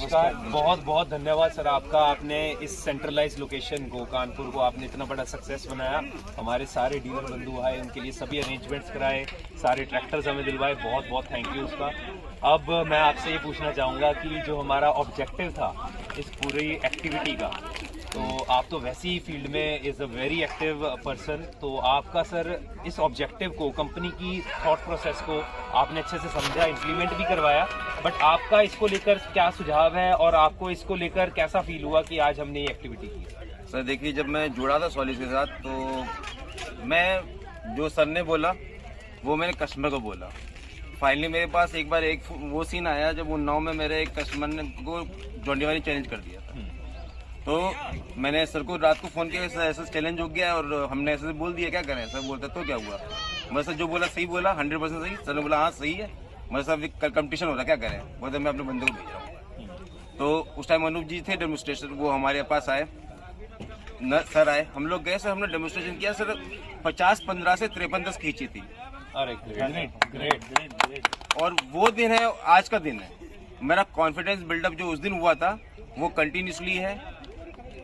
नमस्कार। बहुत बहुत धन्यवाद सर आपका। आपने इस सेंट्रलाइज लोकेशन को, कानपुर को, आपने इतना बड़ा सक्सेस बनाया। हमारे सारे डीलर बंधु आए, उनके लिए सभी अरेंजमेंट्स कराए, सारे ट्रैक्टर्स हमें दिलवाए। बहुत बहुत थैंक यू उसका। अब मैं आपसे ये पूछना चाहूँगा कि जो हमारा ऑब्जेक्टिव था इस पूरी एक्टिविटी का, तो आप तो वैसे ही फील्ड में is a very active person, तो आपका सर इस ऑब्जेक्टिव को, कंपनी की थॉट प्रोसेस को आपने अच्छे से समझा, इम्प्लीमेंट भी करवाया, बट आपका इसको लेकर क्या सुझाव है और आपको इसको लेकर कैसा फील हुआ कि आज हमने ये एक्टिविटी की? सर देखिए, जब मैं जुड़ा था सॉलिस के साथ तो मैं जो सर ने बोला वो मैंने कस्टमर को बोला। फाइनली मेरे पास एक बार एक वो सीन आया जब उन्नाव में मेरे एक कस्टमर ने को जॉन डीयर चैलेंज कर दिया था। तो मैंने सर को रात को फ़ोन किया, ऐसा चैलेंज हो गया और हमने ऐसे बोल दिया, क्या करें? सर बोलता तो क्या हुआ? मैं सर जो बोला सही बोला, 100% सही। सर ने बोला हाँ सही है। मैं सर कल कंपटीशन हो रहा, क्या करें? बोलते मैं अपने बंदे को भेज रहा हूँ। तो उस टाइम अनूप जी थे डेमोस्ट्रेशन, वो हमारे पास आए, सर आए, हम लोग गए। सर हमने डेमोस्ट्रेशन किया। सर 50-15 से 53-10 खींची थी। अरे ग्रेट। और वो दिन है, आज का दिन है। मेरा कॉन्फिडेंस बिल्डअप जो उस दिन हुआ था वो कंटिन्यूसली है।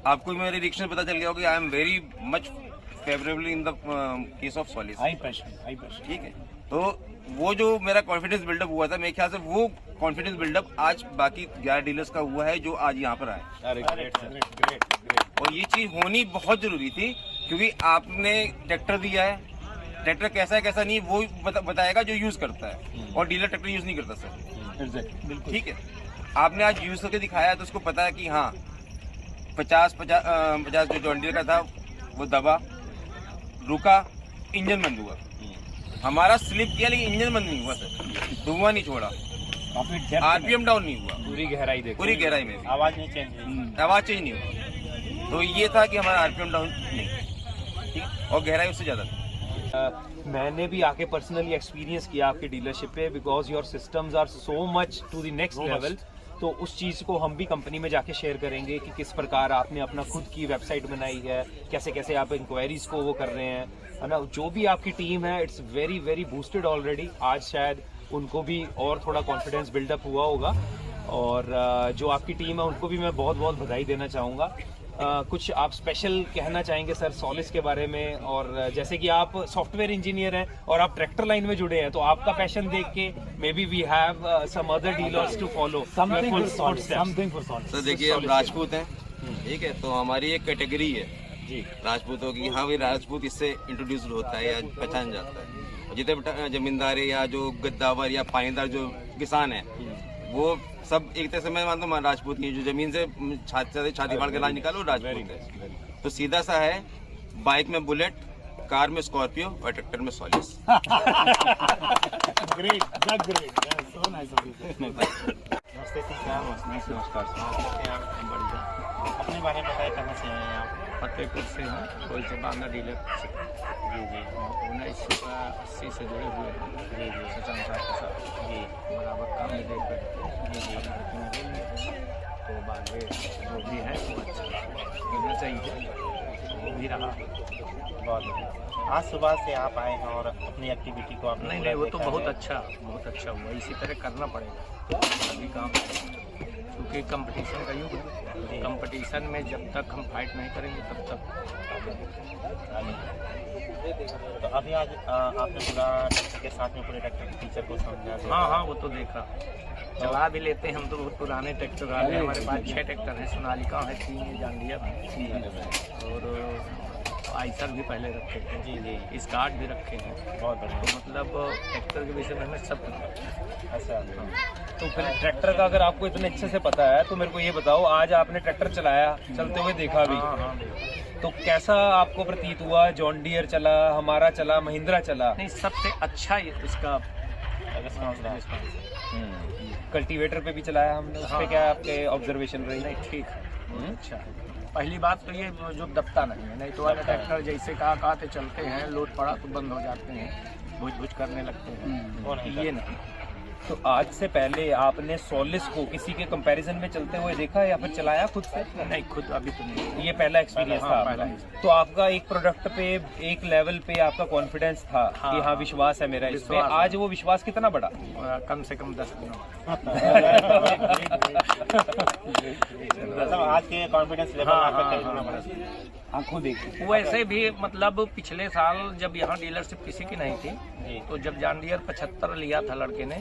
आपको मेरे रिएक्शन पता चल गया होगा, I am very much favourable in the case of Solis. High passion. ठीक है, तो वो जो मेरा कॉन्फिडेंस बिल्डअप हुआ था, मेरे ख्याल से वो कॉन्फिडेंस बिल्डअप आज बाकी 11 डीलर्स का हुआ है जो आज यहाँ पर आए। अरे ग्रेट। और ये चीज़ होनी बहुत ज़रूरी थी, क्योंकि आपने ट्रैक्टर दिया है, ट्रैक्टर कैसा है कैसा नहीं वो बताएगा जो यूज़ करता है, और डीलर ट्रैक्टर यूज़ नहीं करता सर। ठीक है, आपने आज यूज़ करके दिखाया है तो उसको पता है कि हाँ 50 जो जॉन डीयर का था वो दबा, रुका, इंजन बंद हुआ। हमारा स्लिप किया लेकिन इंजन बंद नहीं हुआ सर, धुआं नहीं छोड़ा, आरपीएम डाउन नहीं हुआ, पूरी गहराई देखो, पूरी गहराई में आवाज़ नहीं चेंज, आवाज़ चेंज नहीं हुआ। तो ये था कि हमारा आरपीएम डाउन नहीं, ठीक, और गहराई उससे ज़्यादा थी। मैंने भी आके पर्सनली एक्सपीरियंस किया आपके डीलरशिप पे, because your systems are so much to the next level. तो उस चीज़ को हम भी कंपनी में जाके शेयर करेंगे कि किस प्रकार आपने अपना खुद की वेबसाइट बनाई है, कैसे कैसे आप इंक्वायरीज को वो कर रहे हैं, है ना। जो भी आपकी टीम है, it's very very boosted already. आज शायद उनको भी और थोड़ा कॉन्फिडेंस बिल्डअप हुआ होगा, और जो आपकी टीम है उनको भी मैं बहुत बहुत बधाई देना चाहूँगा। कुछ आप स्पेशल कहना चाहेंगे सर सॉलिस के बारे में? और जैसे कि आप सॉफ्टवेयर इंजीनियर हैं और आप ट्रैक्टर लाइन में जुड़े हैं, तो आपका पैशन देख के maybe we have some other dealers to follow something for solace. Sir देखिए, हम राजपूत हैं, ठीक है, तो हमारी एक कैटेगरी है जी राजपूतों की। हाँ भाई, राजपूत इससे इंट्रोड्यूस होता है या पहचान जाता है। जितने जमींदार या जो गद्दावर या पानीदार जो किसान है, वो सब एक तरह से मैं मानता हूँ राजपूत की। जो जमीन से छाती फाड़ के राज निकालो, राजपूत है। तो सीधा सा है, बाइक में बुलेट, कार में स्कॉर्पियो और ट्रैक्टर में सॉलिस। नमस्कार अपने बारे में बताइए, कहाँ से हैं आप? फतेहपुर से हैं, कोई चबाना डीलर से। जी 1980 से जुड़े हुए हैं सचिन साहब के साथ। जी बराबर काम में देख रहे जी तो बागे जो भी है वो अच्छा होना चाहिए, वो भी रहा। बहुत बढ़िया। आज सुबह से आप आए हैं और अपनी एक्टिविटी को आपने नहीं वो तो बहुत अच्छा हुआ। इसी तरह करना पड़ेगा अभी काम, क्योंकि कंपटीशन का युग है। कंपटीशन में जब तक हम फाइट नहीं करेंगे तब तक। तो अभी आज आपने पूरा ट्रैक्टर के साथ में पूरे ट्रैक्टर के फीचर को समझा? हाँ वो तो देखा, चला भी लेते हैं हम तो। बहुत पुराने ट्रैक्टर वाले, हमारे पास 6 ट्रैक्टर हैं, सोनालिका है 3 जान लिया, और आइसर भी पहले रखे थे। जी स्कार्ट भी रखे हैं। बहुत बढ़िया। तो मतलब ट्रैक्टर के विषय में हमें सब पता है। अच्छा, तो फिर ट्रैक्टर का अगर आपको इतने अच्छे से पता है तो मेरे को ये बताओ, आज आपने ट्रैक्टर चलाया, चलते हुए देखा भी, हाँ तो कैसा आपको प्रतीत हुआ? जॉन डीयर चला, हमारा चला, महिंद्रा चला? नहीं, सबसे अच्छा ये उसका कल्टीवेटर पे भी चलाया हमने, उस पे क्या आपके ऑब्जर्वेशन रही? नहीं ठीक है, बहुत अच्छा है। पहली बात तो ये जो दबता नहीं है, नहीं तो वाले ट्रैक्टर जैसे कहा चलते हैं, लोड पड़ा तो बंद हो जाते हैं, भुज करने लगते हैं, वो नहीं ये नहीं। तो आज से पहले आपने सोलिस को किसी के कंपैरिजन में चलते हुए देखा या फिर चलाया खुद से? नहीं, खुद अभी तो नहीं। ये पहला एक्सपीरियंस था पहला आपका। तो आपका एक प्रोडक्ट पे एक लेवल पे आपका कॉन्फिडेंस था कि हाँ विश्वास है मेरा इस पे। आज वो विश्वास कितना बढ़ा? कम से कम 10 गुना। मतलब आज के कॉन्फिडेंस लेवल आपका कितना बढ़ा? आंखों देखी। वैसे भी मतलब पिछले साल जब यहाँ डीलरशिप किसी की नहीं थी, तो जब जॉन डियर 75 लिया था लड़के ने,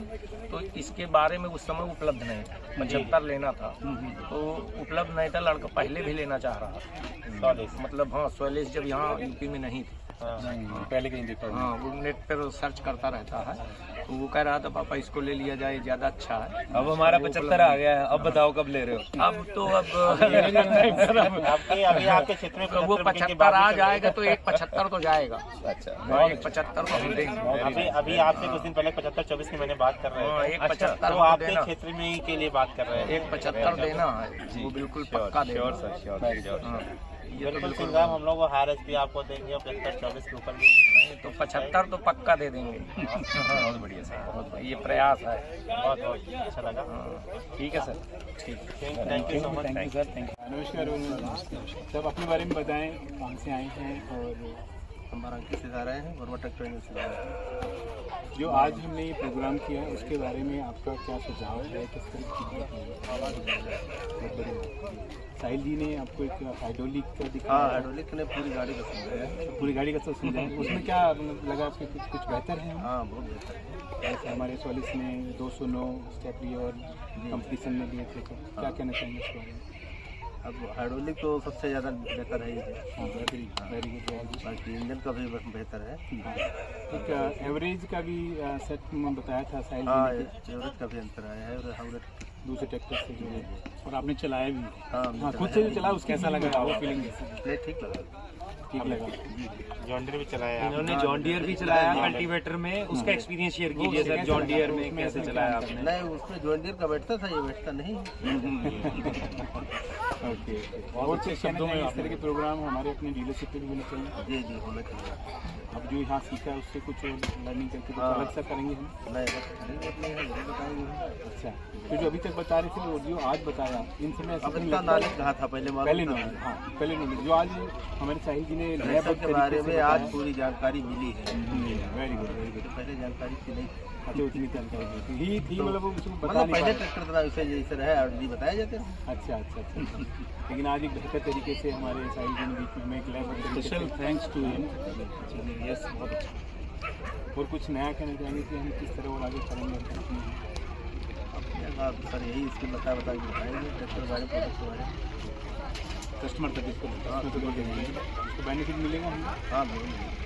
तो इसके बारे में उस समय उपलब्ध नहीं था। 75 लेना था तो उपलब्ध नहीं था, लड़का पहले भी लेना चाह रहा था। मतलब हाँ, 44 जब यहाँ यूपी में नहीं थी, पहले कहीं देखा? हाँ, वो नेट पर सर्च करता रहता है, तो वो कह रहा था पापा इसको ले लिया जाए, ज़्यादा अच्छा है। अब हमारा 75 आ गया है, अब बताओ कब ले रहे हो? अब तो अब आपके अभी आपके क्षेत्र में वो 75 आ जाएगा तो एक 75 तो जाएगा। अच्छा, एक 75 तो हम देंगे। अभी आपसे कुछ दिन पहले 75-24 की मैंने बात कर रहे हाँ, हैं। एक अच्छा, 75 तो हमको आपके देना। क्षेत्र में ही के लिए बात कर रहे हैं। एक 75 देना है, वो बिल्कुल पक्का देना। हाँ, ये तो बिल्कुल बिल्कुल सिंघम, हम लोग हायर एचपी आपको देंगे 75-24 के ऊपर भी। नहीं तो 75 तो पक्का दे देंगे। बहुत बढ़िया सर, ये प्रयास है। बहुत अच्छा लगा। ठीक है सर। ठीक, thank you so much. Thank you sir, thank you. नमस्कार सर, अपने बारे में बताएं, कहाँ से आए हैं और हमारा किसी से आ रहे हैं वर्मा ट्रैक्टर एजेंसी से। जो आज हमने ये प्रोग्राम किया है उसके बारे में आपका क्या सुझाव है, किस तरह की बहुत बढ़िया। साहिल जी ने आपको एक हाइड्रोलिक का दिखाया। हाँ, हाइड्रोलिक ने पूरी गाड़ी का समझाया। पूरी गाड़ी का सब समझाया, उसमें क्या लगा आपको? कुछ बेहतर है? हाँ, बहुत बेहतर है। जैसे हमारे सोलिस में 209 स्टेप लिए और कंपटीशन में लिए थे, तो क्या कहना चाहेंगे इस बारे में? अब हाइड्रोलिक तो सबसे ज़्यादा बेहतर है ही है। हाँ, वेरी गुड। बाकी इंजन का भी बेहतर है। एक एवरेज का भी सेट में बताया था साहिल हाँ, जी ने, एवरेज का भी अंतर आया है और हाइड्रोलिक दूसरे ट्रैक्टर से जो है, और आपने चलाया भी। हाँ, हाँ, खुद से जो चला उसका कैसा लगा? वो फीलिंग नहीं, ठीक लगा। ठीक लगा। जॉन डियर भी चलाया आपने? इन्होंने जॉन डियर भी चलाया कल्टीवेटर में, उसका एक्सपीरियंस शेयर कीजिए सर। जॉन डियर में कैसे चलाया आपने? नहीं, उसमें जॉन डियर का बैठता था, ये बैठता नहीं। ओके, बहुत से शब्दों में इस तरह के प्रोग्राम हमारे अपने डीलरशिप पे भी होने चाहिए। जी जी, होना चाहिए। अब जो यहाँ सीखा है उससे कुछ लर्निंग करके कुछ हाँ। अलग सा करेंगे हम। नहीं, नहीं बताएंगे। अच्छा, तो जो अभी तक बता रहे थे और जो आज बताया, इन समय ऐसा अब नहीं इतना लगता है? नॉलेज कहा था पहले, पहले नॉलेज, हाँ पहले नॉलेज जो आज हमारे साहिल जी ने नया ट्रैक्टर के बारे में आज पूरी जानकारी मिली है। Very good, very good. पहले जानकारी थी नहीं। अच्छा, उतनी जानकारी नहीं थी मतलब वो उसको बता मतलब नहीं पहले पाया। ट्रैक्टर था वैसे जैसे रहे और जी बताए जाते हैं। अच्छा अच्छा अच्छा। लेकिन आज एक बेहतर तरीके से हमारे साहिल जी ने बीच में हमें एक lab special thanks to him. Yes, बहुत अच्छा। और कुछ नया कहना चाहेंगे कि हम किस तरह और आगे करेंगे? अपने बात सर यही इसके बता के बताएंगे ट्रैक्टर बारे प्रोडक्ट के बारे। कस्टमर तक इसको बेनिफिट मिलेगा हमें। हाँ, बिल्कुल।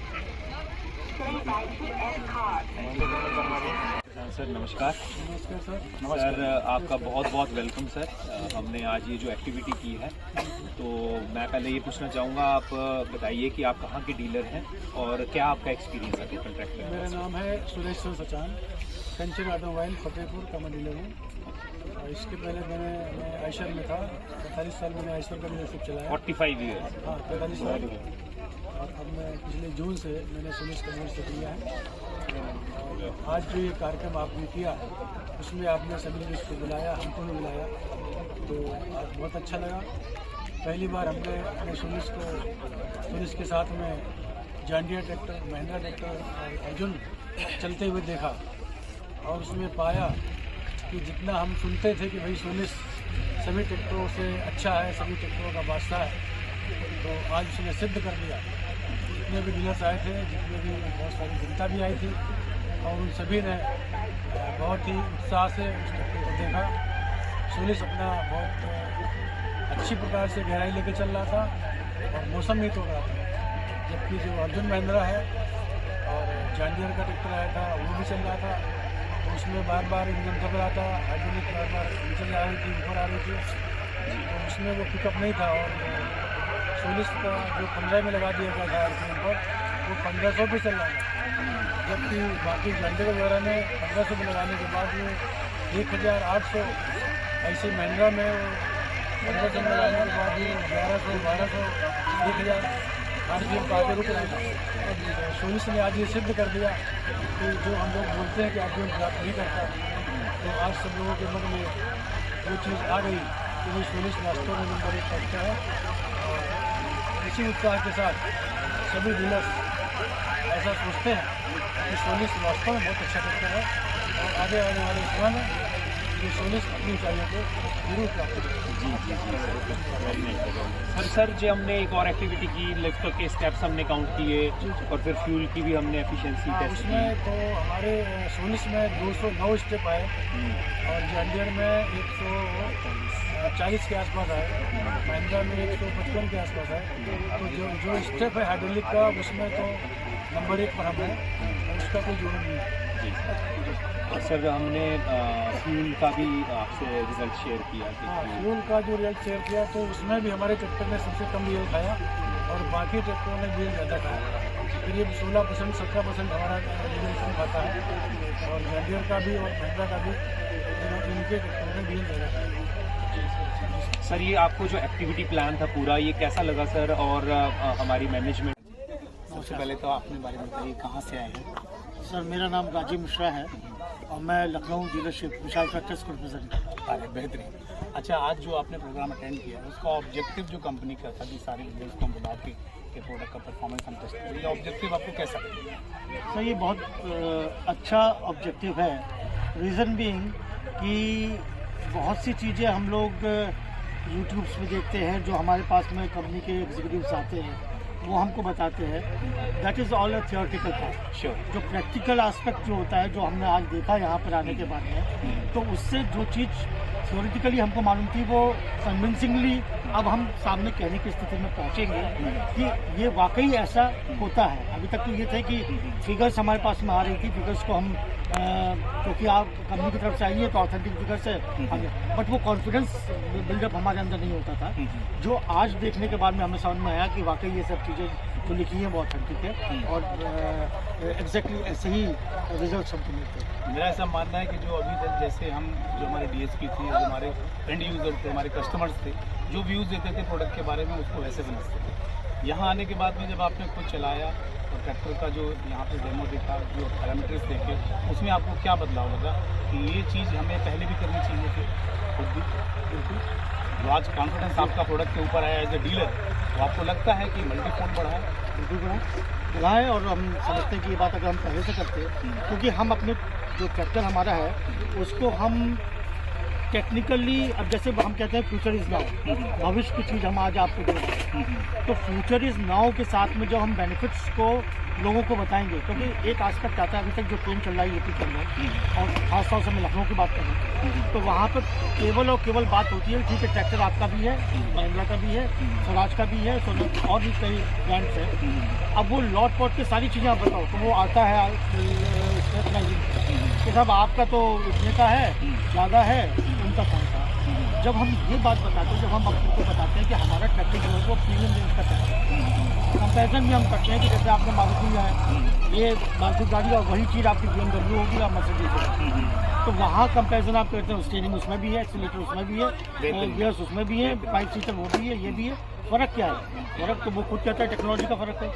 सर नमस्कार। नमस्कार सर। सर आपका बहुत बहुत वेलकम सर। हमने आज ये जो एक्टिविटी की है, तो मैं पहले ये पूछना चाहूँगा, आप बताइए कि आप कहाँ के डीलर हैं और क्या आपका एक्सपीरियंस है टोटल ट्रैक्टर? मेरा नाम है सुरेश्वर सचान, कंचन ऑटोमोबाइल फतेहपुर का मैं डीलर हूँ। और इसके पहले मैं आयशर में था, 45 साल मैंने आयशर का डीलरशिप चलाया। 45 ईयर्स। हाँ, 45 साल। और अब मैं पिछले जून से मैंने सोलिस का डीलरशिप लिया है। और आज जो ये कार्यक्रम आपने किया उसमें आपने सभी लोग इसको बुलाया, हमको भी बुलाया, तो आज बहुत अच्छा लगा। पहली बार हमने अपने सोलिस के साथ में John Deere tractor, Mahindra tractor और अर्जुन चलते हुए देखा और उसमें पाया कि जितना हम सुनते थे कि भाई सोलिस सभी ट्रैक्टरों से अच्छा है, सभी ट्रैक्टरों का बादशाह है, तो आज उसने सिद्ध कर दिया। जितने भी डीलर्स आए थे, जितने भी बहुत सारी जनता भी आई थी, और उन सभी ने बहुत ही उत्साह से उस ट्रैक्टर को देखा। सोलिस अपना बहुत अच्छी प्रकार से गहराई लेके चल रहा था और मौसम नहीं तोड़ रहा था, जबकि जो अर्जुन महिंद्रा है और जॉन डियर का ट्रैक्टर आया था वो भी चल रहा था, तो उसमें बार बार इंजन दब रहा था, हाइड्रोलिक बार बार नीचे आ रही थी, ऊपर आ रही थी, तो उसमें वो पिकअप नहीं था। और सोलिस का जो 15 में लगा दिया गया था आरपीएम पर, वो 1500 पे चल रहा था, जबकि बाकी जॉन डियर वगैरह ने 1500 में लगाने के बाद वो 1800, ऐसे महिंद्रा में 1500 में लगाने के बाद भी 1100, 1200, 1000 आरपीएम का आगे रुक रहा था। सोलिस ने आज ये सिद्ध कर दिया कि जो हम लोग बोलते हैं कि आरपीएम प्राप्त नहीं करता, तो आज सब लोगों के मन में वो चीज़ आ गई कि वो सोनिस वास्तव में नंबर 1 ट्रैक्टर है। और इसी उत्साह के साथ सभी डीलर्स ऐसा सोचते हैं कि सोनिस वास्तव में बहुत अच्छा ट्रैक्टर है और आगे आने वाले समय में ये सोनिस अपनी ऊंचाइयों को जरूर प्राप्त करेगा। सर जो हमने एक और एक्टिविटी की, लिफ्ट के स्टेप्स हमने काउंट किए और फिर फ्यूल की भी हमने एफिशिएंसी टेस्ट की। उसमें तो हमारे सोनिस में 209 स्टेप आए और जॉन्डियर में 140 के आसपास आए, महिंद्रा में 155 के आसपास आए। तो जो स्टेप है हाइड्रोलिक का उसमें तो नंबर 1 पर हम है और उसका कोई जोड़ नहीं है। और सर हमने फ्यूल का भी आपसे रिजल्ट शेयर किया कि फ्यूल का जो रिजल्ट शेयर किया तो उसमें भी हमारे ट्रैक्टर ने सबसे कम रिजल्ट खाया और बाकी ट्रैक्टरों ने रिजल्ट ज़्यादा खाया। करीब 16% 17% हमारा रिजल्ट कम खाता है और जॉन्डियर का भी और महिंद्रा का भी इनके ट्रैक्टरों ने रिजल्ट ज़्यादा खाया। सर ये आपको जो एक्टिविटी प्लान था पूरा, ये कैसा लगा सर? और हमारी मैनेजमेंट, सबसे पहले तो अपने बारे में बताइए, कहाँ से आए हैं? सर मेरा नाम राजीव मिश्रा है और मैं लखनऊ डीलरशिप विशाल ट्रैक्टर्स को रिप्रेजेंट करता हूँ। अरे बेहतरीन। अच्छा, आज जो आपने प्रोग्राम अटेंड किया उसका ऑब्जेक्टिव जो कंपनी का था कि सारे डीलर्स को बुला के प्रोडक्ट का परफॉर्मेंस हम टेस्ट करें, ये ऑब्जेक्टिव आपको कैसा लगा? सर ये बहुत अच्छा ऑब्जेक्टिव है। रीज़न बीइंग कि बहुत सी चीज़ें हम लोग यूट्यूब्स में देखते हैं, जो हमारे पास में कंपनी के एग्जीक्यूटिव्स आते हैं वो हमको बताते हैं, that is all a theoretical part. Sure. जो प्रैक्टिकल एस्पेक्ट जो होता है, जो हमने आज देखा यहाँ पर आने के बाद में, तो उससे जो चीज़ थियोरेटिकली हमको मालूम थी वो कन्विंसिंगली अब हम सामने कहने की स्थिति में पहुँचेंगे कि ये वाकई ऐसा होता है। अभी तक तो ये थे कि फिगर्स हमारे पास में आ रही थी, फिगर्स को हम क्योंकि आप कंपनी की तरफ से आइए तो ऑथेंटिक फिगर से आगे, बट वो कॉन्फिडेंस बिल्डअप हमारे अंदर नहीं होता था। जो आज देखने के बाद में हमें समझ में आया कि वाकई ये सब चीज़ें जो लिखी हैं वो ऑथेंटिक है और एग्जैक्टली ऐसे ही रिजल्ट हमको मिलते हैं। मेरा ऐसा मानना है कि जो अभी तक जैसे हम जो हमारे डीएसपी थी, जो हमारे एंड यूज़र थे, हमारे कस्टमर्स थे, जो व्यूज़ देते थे प्रोडक्ट के बारे में उसको वैसे समझते थे। यहाँ आने के बाद में जब आपने खुद चलाया और ट्रैक्टर का जो यहाँ पे डेमो देखा, जो पैरामीटर्स देखे, उसमें आपको क्या बदलाव लगा कि ये चीज़ हमें पहले भी करनी चाहिए थी खुद भी? बिल्कुल। जो आज कॉन्फिडेंस आपका प्रोडक्ट के ऊपर आया एज ए डीलर, तो आपको लगता है कि मल्टीफोन बढ़ा है? बिल्कुल बढ़ा है और हम समझते हैं कि ये बात अगर हम पहले से करते हैं, क्योंकि हम अपने जो ट्रैक्टर हमारा है उसको हम टेक्निकली, अब जैसे हम कहते हैं फ्यूचर इज़ नाउ, भविष्य की चीज़ हम आज आपको दे रहे हैं, तो फ्यूचर इज़ नाउ के साथ में जो हम बेनिफिट्स को लोगों को बताएंगे, क्योंकि एक आस्पेक्ट आता है अभी तक जो ट्रेन चल रहा है यूपी के अंदर और खासतौर से मैं लखनऊ की बात कर रहा हूँ, तो वहाँ पर केवल और केवल बात होती है ठीक है ट्रैक्टर आपका भी है, महिंद्रा का भी है, स्वराज का भी है, और भी कई ब्रांड्स हैं। अब वो लॉट पॉट के सारी चीज़ें आप बताओ तो वो आता है कि साहब आपका तो इतने का है, ज़्यादा है, उनका कौन सा। जब हम ये बात बताते हैं, जब हम आपको बताते हैं कि हमारा ट्रैक्टर जो है वो प्रीमियम रेंज का ट्रैक्टर है, कंपैरिजन भी हम करते हैं कि जैसे आपने मारुति लिया है, ये मारुति गाड़ी और वही चीज़ आपकी BMW होगी या मर्सिडीज होगी, तो वहाँ कंपैरिजन आप करते हैं, स्टीयरिंग उसमें भी है, एक्सीलेटर उसमें भी है, गियर्स उसमें भी है, 5 सीटर वो भी है, ये भी है। फ़र्क क्या है? फ़र्क तो वो खुद कहता है टेक्नोलॉजी का फ़र्क है,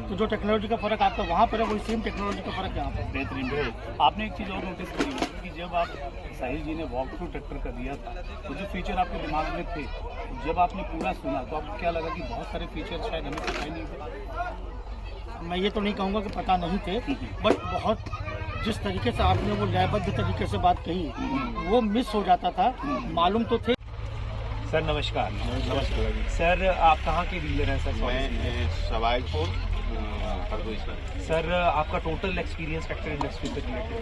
तो जो टेक्नोलॉजी का फ़र्क आपका वहाँ पर है वही सेम टेक्नोलॉजी का फ़र्क यहाँ पर। बेहतरीन। आपने एक चीज़ और नोटिस करी कि जब आप साहिल जी ने वॉक थ्रू ट्रैक्टर कर दिया था, तो जो फीचर आपके दिमाग में थे, जब आपने पूरा सुना तो आपको क्या लगा कि बहुत सारे फीचर शायद हमें पता ही नहीं थे? मैं ये तो नहीं कहूँगा कि पता नहीं थे, बट बहुत जिस तरीके से आपने वो लयबद्ध तरीके से बात कही वो मिस हो जाता था, मालूम तो थे। सर नमस्कार। नमस्कार सर, आप कहाँ के डीलर हैं सर? मैं सवाईपुर हरदोई सर, आपका टोटल एक्सपीरियंस ट्रैक्टर इंडस्ट्री से रिलेटेड?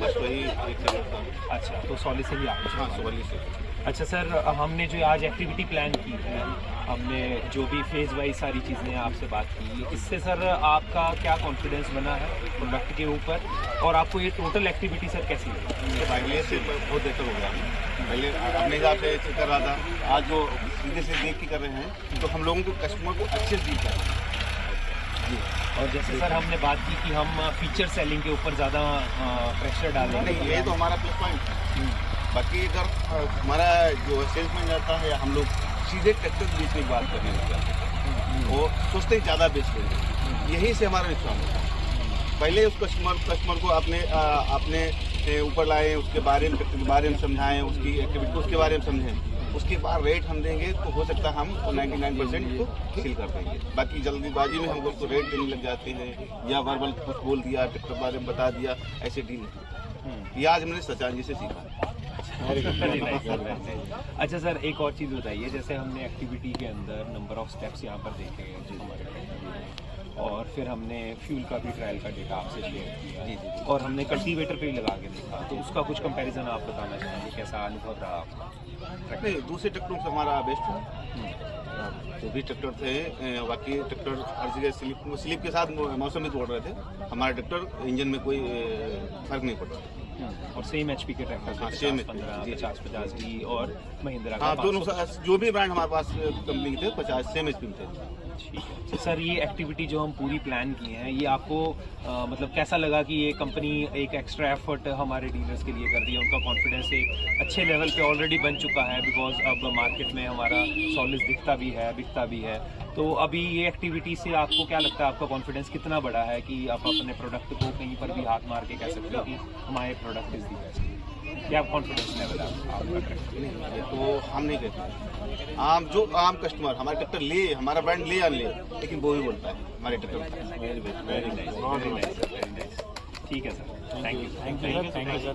बस वही एक जगह था। अच्छा, तो सॉली से ही आप? हाँ, सवाली से। अच्छा सर, हमने जो आज एक्टिविटी प्लान की है, हमने जो भी फेज़ वाइज सारी चीज़ें आपसे बात की, इससे सर आपका क्या कॉन्फिडेंस बना है प्रोडक्ट के ऊपर, और आपको ये टोटल एक्टिविटी सर कैसी लगी? पहले से बहुत बेहतर हो गया। पहले अपने हिसाब से कर रहा था, आज जो सीधे से देख के कर रहे हैं तो हम लोगों को कस्टमर को अच्छे से डील कर रहे हैं। और जैसे सर हमने बात की कि हम फीचर सेलिंग के ऊपर ज़्यादा प्रेशर डालेंगे, नहीं ये तो हमारा प्लस पॉइंट है। बाकी अगर हमारा जो सेल्समैन जाता है, हम लोग सीधे ट्रैक्टर बेचने की बात करने लग जाते हैं, वो सोचते हैं ज़्यादा बेच लेंगे, यही से हमारा नुकसान होता है। पहले उस कस्टमर को अपने ऊपर लाएं, उसके बारे में ट्रैक्टर के बारे में समझाएं, उसकी एक्टिविटी उसके बारे में समझें, उसके बाद रेट हम देंगे तो हो सकता है हम 99% को सील कर देंगे। बाकी जल्दीबाजी में हम लोग को रेट देने लग जाते हैं या वर्बल कुछ बोल दिया, ट्रैक्टर के बारे में बता दिया, ऐसे डील नहीं। ये आज हमने सचान जी से सीखा। अच्छा सर, एक और चीज़ बताइए, जैसे हमने एक्टिविटी के अंदर नंबर ऑफ स्टेप्स यहाँ पर देखे हैं जो हमारे ट्रैक्टर में, और फिर हमने फ्यूल का भी ट्रायल का डेटा आपसे शेयर किया और हमने कल्टीवेटर पे ही लगा के देखा, तो उसका कुछ कंपैरिजन आप बताना चाहेंगे, कैसा अनुभव रहा आपका? नहीं, दूसरे ट्रैक्टरों से हमारा बेस्ट है। जो भी ट्रैक्टर थे, बाकी ट्रैक्टर हर जगह स्लिप के साथ मौसम भी तोड़ रहे थे, हमारा ट्रैक्टर इंजन में कोई फर्क नहीं पड़ता। और सेम एचपी के ट्रैक्टर, हाँ, सेम 50 डी और महिंद्रा का हाँ, दोनों 500। जो भी ब्रांड हमारे पास कंपनी के थे 50 सेम एचपी में थे। ठीक है। तो सर, ये एक्टिविटी जो हम पूरी प्लान की है, ये आपको मतलब कैसा लगा कि ये कंपनी एक एक्स्ट्रा एफर्ट हमारे डीलर्स के लिए कर रही है? उनका कॉन्फिडेंस एक अच्छे लेवल पे ऑलरेडी बन चुका है, बिकॉज अब मार्केट में हमारा सॉलिड दिखता भी है, बिकता भी है। तो अभी ये एक्टिविटी से आपको क्या लगता है, आपका कॉन्फिडेंस कितना बड़ा है कि आप अपने प्रोडक्ट को कहीं पर भी हाथ मार के कह सकते हो कि हमारे प्रोडक्ट इज दी बेस्ट? क्या कॉन्फिडेंस लेवल है आपका? ये तो हम नहीं कहते, आम कस्टमर हमारे ट्रैक्टर ले, हमारा ब्रांड ले या ले, लेकिन वो भी बोलता है हमारे tractor. Very nice, very nice, ठीक है सर, थैंक यू सर।